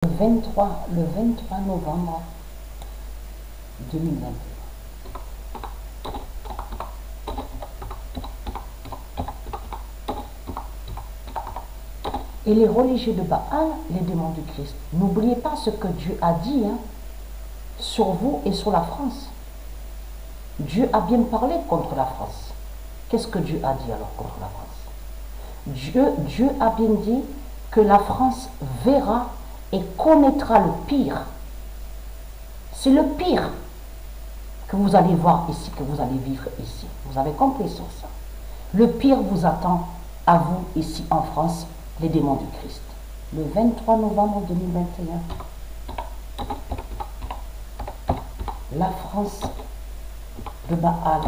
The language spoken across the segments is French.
le 23 novembre 2021. Et les religieux de Baal, les démons du Christ, n'oubliez pas ce que Dieu a dit sur vous et sur la France. Dieu a bien parlé contre la France. Qu'est-ce que Dieu a dit alors contre la France? Dieu a bien dit que la France verra et connaîtra le pire. C'est le pire que vous allez voir ici, que vous allez vivre ici. Vous avez compris sur ça. Le pire vous attend à vous ici en France, les démons du Christ. Le 23 novembre 2021, la France de Baal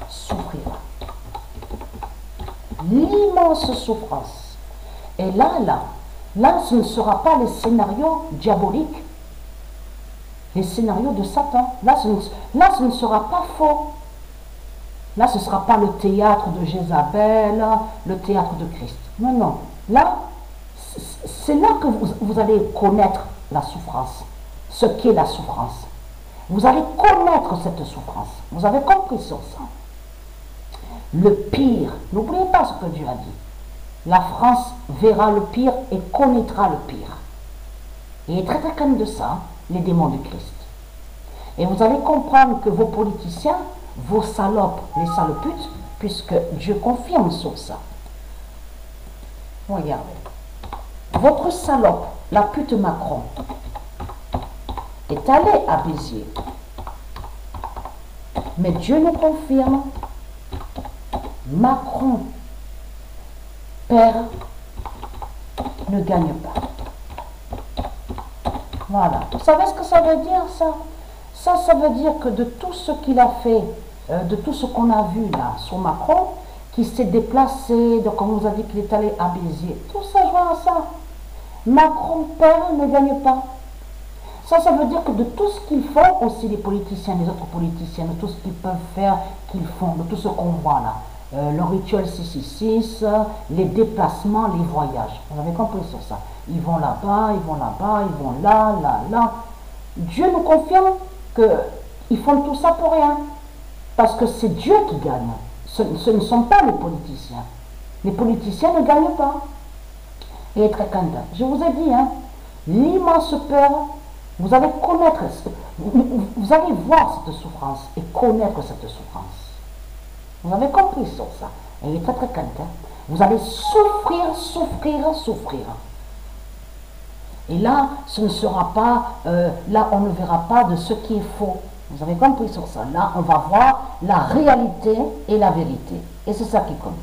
souffrira. L'immense souffrance. Et là, ce ne sera pas les scénarios diaboliques, les scénarios de Satan. Là, ce ne sera pas faux. Là, ce ne sera pas le théâtre de Jézabel, le théâtre de Christ. Non, non. Là, c'est là que vous allez connaître la souffrance, ce qu'est la souffrance. Vous allez connaître cette souffrance. Vous avez compris sur ça. Le pire, n'oubliez pas ce que Dieu a dit. La France verra le pire et connaîtra le pire. Et très très comme de ça, les démons du Christ. Et vous allez comprendre que vos politiciens, vos salopes, les saloputes, puisque Dieu confirme sur ça. Regardez. Votre salope, la pute Macron, est allée à Béziers. Mais Dieu nous confirme, Macron, père, ne gagne pas. Voilà. Vous savez ce que ça veut dire, ça? Ça veut dire que de tout ce qu'il a fait, de tout ce qu'on a vu là sur Macron, qui s'est déplacé, donc on nous a dit qu'il est allé à Béziers, tout ça joue à ça. Macron, père, ne gagne pas. Ça veut dire que de tout ce qu'ils font, aussi les politiciens, les autres politiciens, de tout ce qu'ils peuvent faire, qu'ils font, de tout ce qu'on voit là, le rituel 666, les déplacements, les voyages. Vous avez compris sur ça. Ils vont là-bas, ils vont là-bas, ils vont là, là, là. Dieu nous confirme qu'ils font tout ça pour rien. Parce que c'est Dieu qui gagne. Ce ne sont pas les politiciens. Les politiciens ne gagnent pas. Et très content. Je vous ai dit, l'immense peur, vous allez connaître, vous allez voir cette souffrance et connaître cette souffrance. Vous avez compris sur ça. Et il est très très content. Vous allez souffrir, souffrir, souffrir. Et là, ce ne sera pas, là on ne verra pas de ce qui est faux. Vous avez compris sur ça. Là, on va voir la réalité et la vérité. Et c'est ça qui compte.